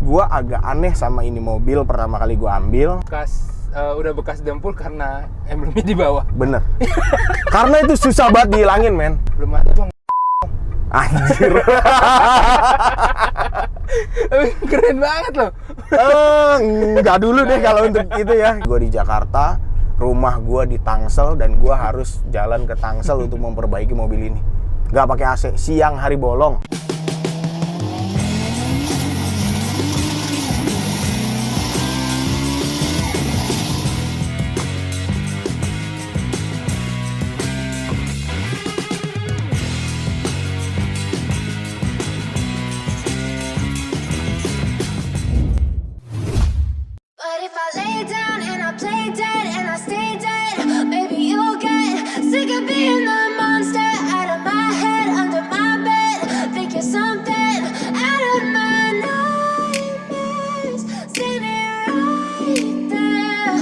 gua agak aneh sama ini mobil pertama kali gua ambil. Udah bekas dempul karena emblemnya di bawah. Bener. Karena itu susah banget dihilangin, men. Belum ada bang. Anjir. Keren banget loh. Enggak dulu deh kalau untuk itu ya. Gua di Jakarta, rumah gua di Tangsel, dan gua harus jalan ke Tangsel untuk memperbaiki mobil ini. Nggak pakai AC, siang hari bolong. But if I lay down and I play dead and I stay dead, maybe you'll get sick of being the monster out of my head, under my bed. Think you're something out of my nightmares, standing right there.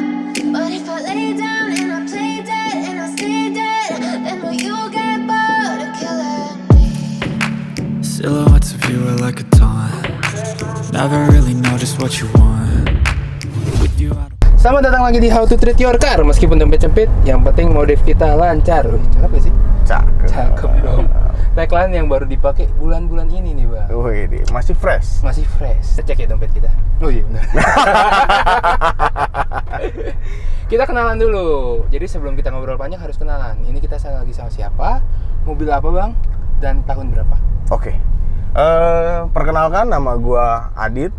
But if I lay down and I play dead and I stay dead, then will you get bored of killing me? Silhouettes of you are like a taunt. Never really know just what you want. With you I don't... Selamat datang lagi di How to Treat Your Car. Meskipun dompet-cempit, yang penting modif kita lancar. Wih, cakep gak sih? Cakep dong. Tagline yang baru dipakai bulan-bulan ini nih bang. Wih, masih fresh. Masih fresh. Kita cek ya dompet kita. Oh iya benar. Kita kenalan dulu. Jadi sebelum kita ngobrol panjang harus kenalan. Ini kita lagi sama siapa? Mobil apa bang? Dan tahun berapa? Oke. Perkenalkan, nama gua Adit.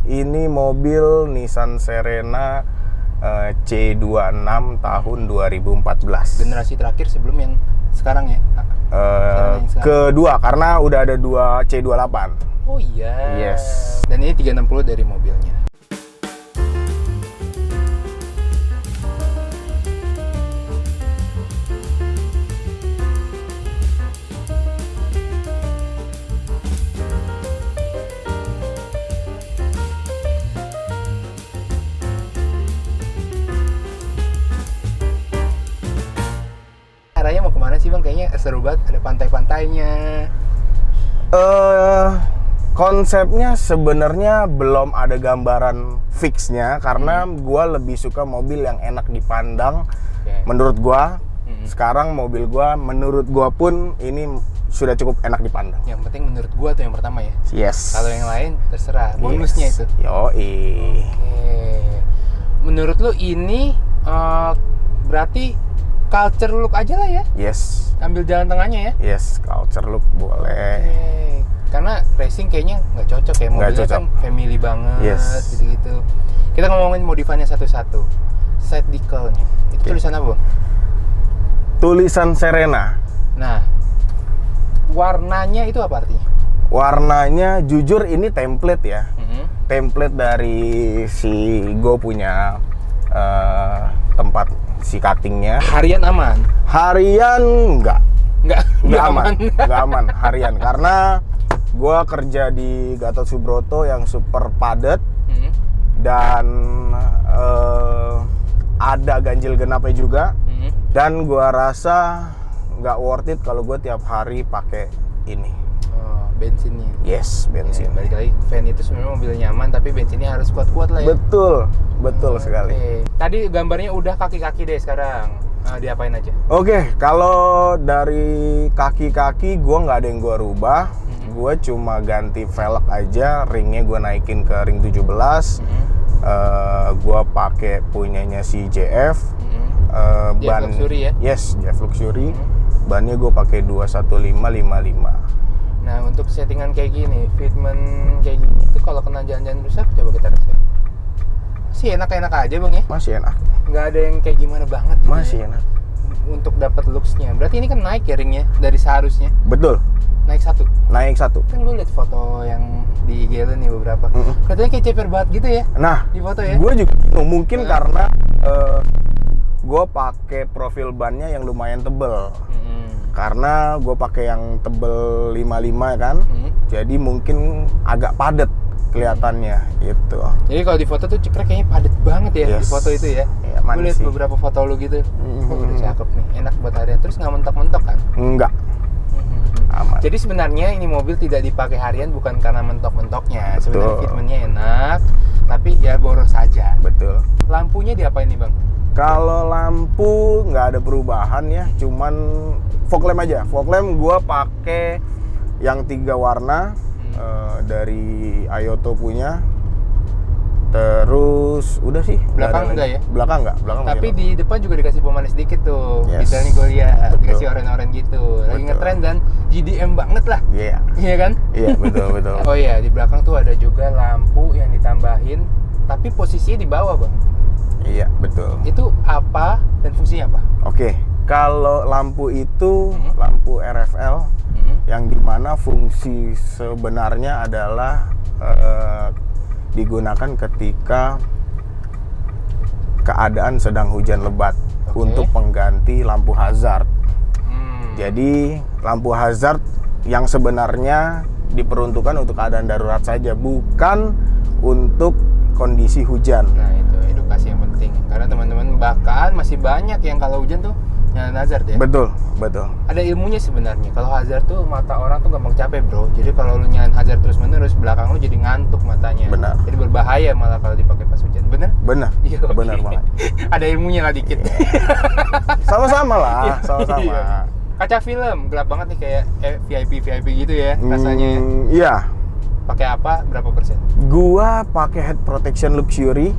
Ini mobil Nissan Serena C26 tahun 2014. Generasi terakhir sebelum yang sekarang ya? Kedua, karena udah ada 2 C28. Oh iya. Yes. Dan ini 360 dari mobilnya. Arahnya mau kemana sih bang? Kayaknya seru banget, ada pantai-pantainya. Konsepnya sebenarnya belum ada gambaran fixnya, karena gua lebih suka mobil yang enak dipandang. Menurut gua, sekarang mobil gua menurut gua pun ini sudah cukup enak dipandang. Yang penting menurut gua tuh yang pertama ya. Yes. Kalau yang lain terserah, bonusnya Yes. itu. Yoi. Oke. Menurut lu ini berarti culture look aja lah ya? Yes. Ambil jalan tengahnya ya? Yes, culture look boleh. Oke. Karena racing kayaknya nggak cocok ya, mobilnya cocok. kan family banget, Yes. gitu-gitu. Kita ngomongin modifannya satu-satu. Side decal-nya, itu tulisan apa bang? Tulisan Serena. Nah, warnanya itu apa artinya? Warnanya jujur ini template ya. Template dari si gue punya tempat si cuttingnya. Harian aman? Harian Nggak aman. Nggak aman harian, karena gue kerja di Gatot Subroto yang super padat. Dan ada ganjil genapnya juga. Dan gue rasa nggak worth it kalau gue tiap hari pakai ini. Oh, bensinnya. Yes, bensin. Ya, balik lagi, van itu sebenarnya mobil nyaman, tapi bensinnya harus kuat-kuat lah ya. Betul sekali. Oke. Tadi gambarnya udah kaki-kaki deh sekarang. Diapain aja? Oke, kalau dari kaki-kaki gue nggak ada yang gue rubah. Gue cuma ganti velg aja, ringnya gue naikin ke ring 17. Gue pakai punyanya si JF. JF Luxury ya? Yes, JF Luxury. Bannya gue pakai 21555. Nah, untuk settingan kayak gini, fitment kayak gini itu kalau kena jalan-jalan rusak, coba kita rasain. Masih enak-enak aja bang ya? Masih enak. Nggak ada yang kayak gimana banget gitu. Masih enak. Untuk dapat looks-nya. Berarti ini kan naik ya ringnya dari seharusnya? Betul. Naik satu? Naik satu. Kan gue liat foto yang di IG lu nih beberapa. Katanya kayak ceper banget gitu ya? Nah, di foto ya? gue juga mungkin karena gue pakai profil bannya yang lumayan tebel. Karena gue pakai yang tebel 55 kan. Jadi mungkin agak padat kelihatannya gitu. Jadi kalau di foto tuh cekrek kayaknya padat banget ya. Di foto itu ya. Gue liat sih. beberapa foto lu gitu. Udah cakep nih, enak buat harian. Terus nggak mentok-mentok kan? Enggak. Aman. Jadi sebenarnya ini mobil tidak dipakai harian bukan karena mentok-mentoknya. Sebenarnya Betul. fitmentnya enak, tapi ya boros saja. Betul. Lampunya diapain nih bang? Kalau lampu nggak ada perubahan ya, cuman fog lamp aja. Fog lamp gua pakai yang 3 warna dari Ayoto punya. Terus udah sih. Belakang enggak ya? Belakang enggak. Belakang Tapi enggak. di depan juga dikasih pemanis dikit tuh. Yes. Detailnya gue lihat, Betul. dikasih oren-oren gitu. Lagi Betul. ngetren dan GDM banget lah. Iya. Iya kan? Iya, betul. Oh iya, di belakang tuh ada juga lampu yang ditambahin, tapi posisinya di bawah bang. Iya, betul. Itu apa dan fungsinya apa? Oke, kalau lampu itu lampu RFL yang dimana fungsi sebenarnya adalah digunakan ketika keadaan sedang hujan lebat untuk pengganti lampu hazard. Jadi lampu hazard yang sebenarnya diperuntukkan untuk keadaan darurat saja, bukan untuk kondisi hujan. Nah itu edukasi yang penting, karena teman-teman bahkan masih banyak yang kalau hujan tuh nyalain hazard ya. Betul. Ada ilmunya sebenarnya. Kalau hazard tuh mata orang tuh gampang capek bro. Jadi kalau lu nyalain hazard terus-menerus, belakang lu jadi ngantuk matanya. Benar. Jadi berbahaya malah kalau dipakai pas hujan. Bener? Benar. Iya. Benar banget. Ada ilmunya lah dikit. Sama-sama lah, sama-sama. Iya. Kaca film gelap banget nih kayak VIP gitu ya rasanya. Iya. Pakai apa? Berapa persen? Gua pakai head protection luxury.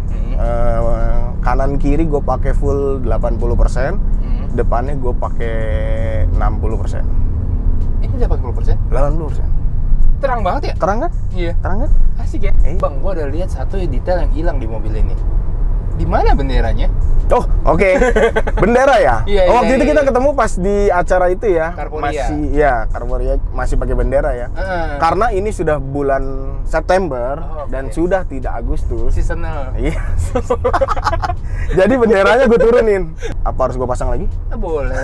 Kanan kiri gue pakai full 80%. Depannya gue pakai 60%. Ini udah 40%? 80%. Terang banget ya? Terang kan? Iya. Terang kan? Asik ya? Bang, gua ada lihat satu detail yang hilang di mobil ini. Di mana benderanya? Oh, oke. Bendera ya? Iya, Waktu iya, itu iya. kita ketemu pas di acara itu ya. Carporia. Carporia masih pakai bendera ya. Karena ini sudah bulan September dan sudah tidak Agustus. Seasonal. Iya. Jadi benderanya gue turunin. Apa harus gue pasang lagi? Boleh.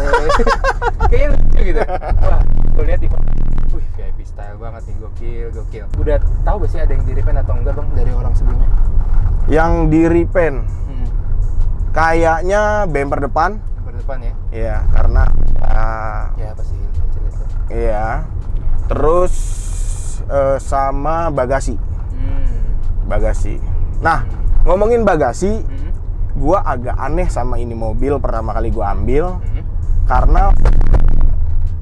Kayaknya lucu gitu. Wah, gue lihat di wih, VIP style banget nih, gokil. Udah tahu gak sih ada yang di repaint atau enggak bang dari orang sebelumnya? Yang di repaint kayaknya bumper depan. Bumper depan ya? Iya, karena Ya pasti lihat. iya. Terus sama bagasi. Bagasi. Nah, ngomongin bagasi, gua agak aneh sama ini mobil pertama kali gua ambil karena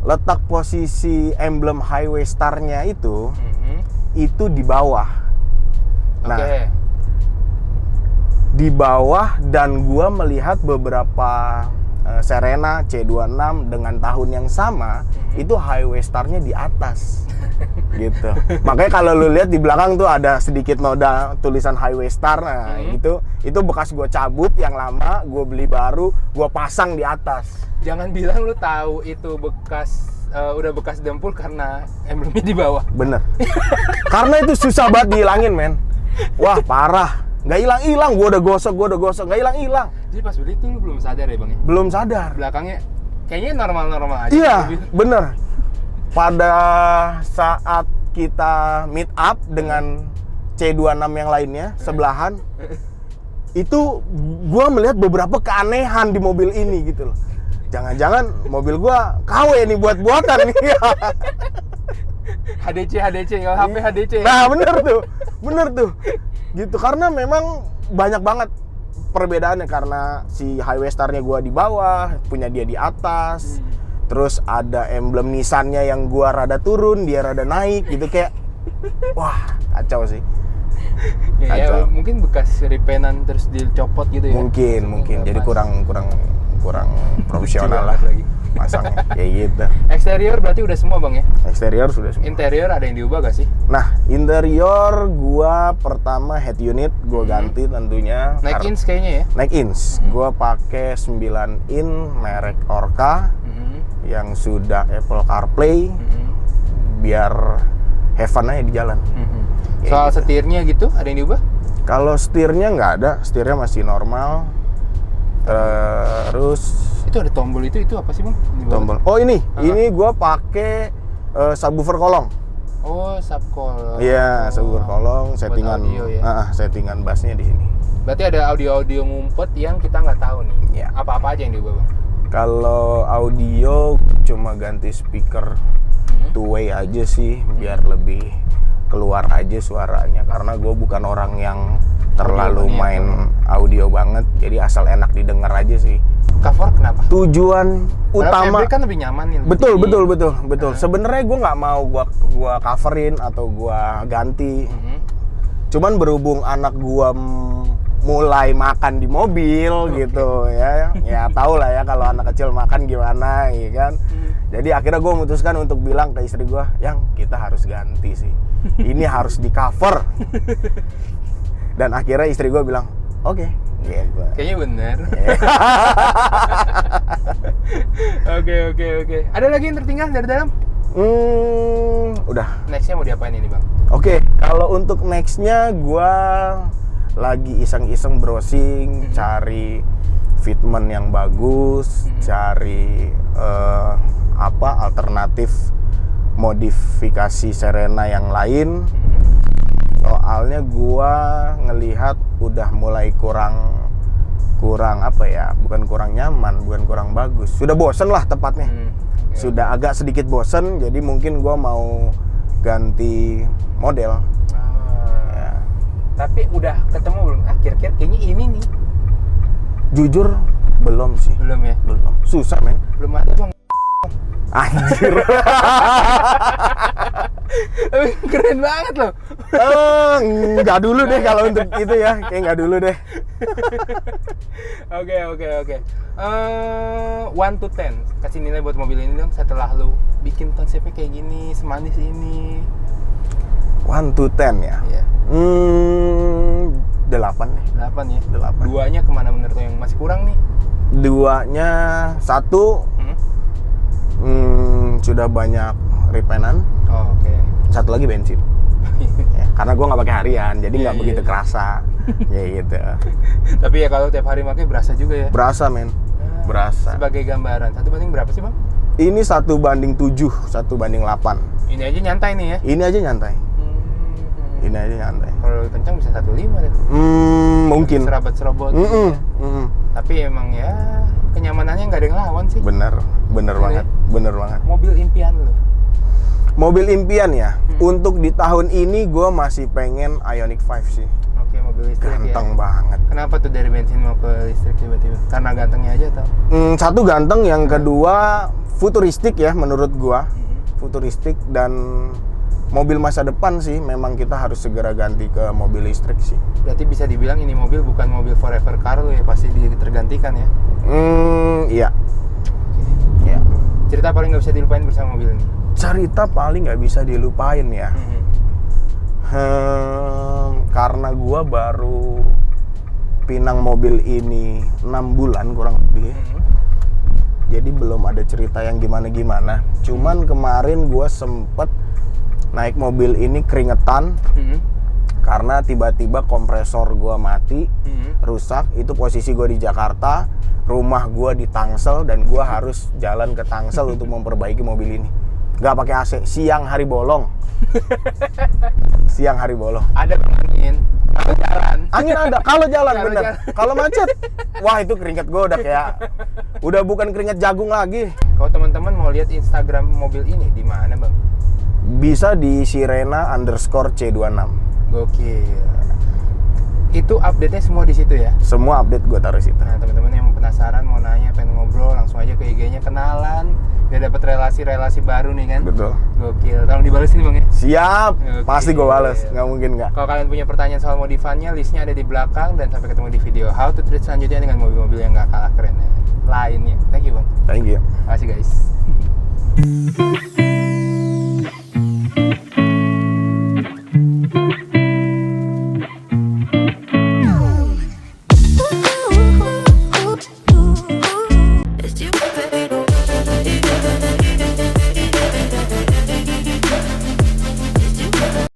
letak posisi emblem Highway Star-nya itu di bawah. Nah, di bawah, dan gua melihat beberapa Serena C26 dengan tahun yang sama itu Highway Star-nya di atas. Gitu. Makanya kalau lu lihat di belakang tuh ada sedikit noda tulisan Highway Star. Nah, itu bekas gua cabut yang lama, gua beli baru, gua pasang di atas. Jangan bilang lu tahu itu bekas udah bekas dempul karena emblemnya di bawah. Bener. Karena itu susah banget dihilangin, men. Wah, parah. Nggak hilang-hilang, gua udah gosok, nggak hilang-hilang. Jadi pas beli itu lu belum sadar ya bang ya? Belum sadar. Belakangnya kayaknya normal-normal aja. Iya, mobil. bener. Pada saat kita meet up dengan C26 yang lainnya sebelahan, itu gua melihat beberapa keanehan di mobil ini gitu loh. Jangan-jangan mobil gua KW nih buat-buatan nih. HDC, kalau HP HDC. Nah, bener tuh. Gitu, karena memang banyak banget perbedaannya, karena si Highway Star-nya gua di bawah, punya dia di atas. Terus ada emblem Nissan-nya yang gua rada turun, dia rada naik gitu, kayak wah, kacau sih. Ya, mungkin bekas repaintan terus dicopot gitu ya. Mungkin. Jadi kurang profesional lah lagi. masangnya kayak gitu. Eksterior berarti udah semua bang ya? Eksterior sudah semua. Interior ada yang diubah gak sih? Nah, interior gua pertama head unit gua ganti tentunya. Naik ins kayaknya ya? Naik ins. Gua pakai 9 in merek Orca yang sudah Apple CarPlay biar have fun aja di jalan. Soal gitu. setirnya gitu ada yang diubah? Kalau setirnya nggak ada, setirnya masih normal. Terus Itu ada tombol itu apa sih bang? tombol. Oh ini gua pakai subwoofer kolong. Oh, subkolong. Iya, subwoofer kolong, settingan audio ya? settingan bassnya di sini. Berarti ada audio ngumpet yang kita nggak tahu nih. Iya. Apa-apa aja yang diubah bang? Kalau audio cuma ganti speaker two way aja sih, biar lebih keluar aja suaranya. Karena gue bukan orang yang terlalu main audio banget, jadi asal enak didengar aja sih. Cover kenapa? Tujuan utama kan lebih nyaman nih. Betul. Sebenarnya gue nggak mau gua coverin atau gua ganti. Cuman berhubung anak gua mulai makan di mobil gitu ya tau lah ya kalau anak kecil makan gimana, ya kan. Jadi akhirnya gue memutuskan untuk bilang ke istri gue, yang kita harus ganti sih. Ini harus di cover. Dan akhirnya istri gue bilang, oke. Gitu. Kayaknya bener. Oke. Ada lagi yang tertinggal dari dalam? Udah. Nextnya mau diapain ini bang? Oke, kalau untuk nextnya gue lagi iseng-iseng browsing, cari fitment yang bagus, cari alternatif modifikasi Serena yang lain. Soalnya gua ngelihat udah mulai kurang apa ya, bukan kurang nyaman, bukan kurang bagus, sudah bosen lah tepatnya. Sudah agak sedikit bosen, jadi mungkin gua mau ganti model. Ya. Tapi udah ketemu belum? Kira-kira kayaknya ini nih. Jujur belum sih. Belum ya? Belum. Susah men. Belum ada bang. Anjir. Keren banget loh. Nggak dulu deh kalau untuk itu ya, kayak nggak dulu deh. Oke. 1 to 10 kasih nilai buat mobil ini dong setelah lo bikin konsepnya kayak gini, semanis ini. 1 to 10 ya? Iya. 8 nih. 8 ya? 8. Duanya kemana menurut lo yang masih kurang nih? Duanya 1 sudah banyak repaintan. Oh, oke. 1 lagi bensin. Ya, karena gue nggak pakai harian, jadi nggak begitu kerasa. Ya gitu. Tapi ya kalau tiap hari pakai berasa juga ya? Berasa men. Berasa. Sebagai gambaran, 1 banding berapa sih bang? Ini 1 banding 7, 1 banding 8. Ini aja nyantai nih ya? Ini aja nyantai. Ini aja nyantai. Kalau lebih kencang bisa 1.5 deh. Mungkin. Serabot-serobot. Tapi emang ya kenyamanannya nggak ada yang lawan sih. Bener banget. Mobil impian lo? Mobil impian ya. Untuk di tahun ini gue masih pengen Ioniq 5 sih. Oke, mobil listrik. Ganteng banget. Kenapa tuh dari bensin mau ke listrik tiba-tiba? Karena gantengnya aja atau? 1 ganteng, yang kedua futuristik ya menurut gue. Futuristik dan mobil masa depan sih. Memang kita harus segera ganti ke mobil listrik sih. Berarti bisa dibilang ini mobil bukan mobil forever car lo ya, pasti tergantikan ya? Iya. Iya. Cerita paling nggak bisa dilupain bersama mobil ini? Cerita paling nggak bisa dilupain ya. Karena gua baru pinang mobil ini 6 bulan kurang lebih. Jadi belum ada cerita yang gimana-gimana. Cuman kemarin gua sempet naik mobil ini keringetan. Karena tiba-tiba kompresor gua mati, rusak. Itu posisi gua di Jakarta, rumah gua di Tangsel, dan gua harus jalan ke Tangsel untuk memperbaiki mobil ini. Gak pakai AC, siang hari bolong. Siang hari bolong. Ada angin, kalau jalan. Angin ada, kalau jalan bener. Kalau macet, wah itu keringat gue udah bukan keringat jagung lagi. Kalau teman-teman mau lihat Instagram mobil ini di mana bang? Bisa di Sirena_C26. Gokil. Itu update-nya semua di situ ya? Semua update gue taruh situ. Nah teman-teman yang penasaran, mau nanya, pengen ngobrol, langsung aja ke IG-nya, kenalan, biar dapat relasi-relasi baru nih kan? Betul. Gokil. Tolong dibales nih bang ya? Siap. Gokil. Pasti gue bales, nggak mungkin nggak. Kalau kalian punya pertanyaan soal modifannya, listnya ada di belakang, dan sampai ketemu di video How to Treat selanjutnya dengan mobil-mobil yang nggak kalah keren lainnya. Thank you bang. Thank you. Makasih guys.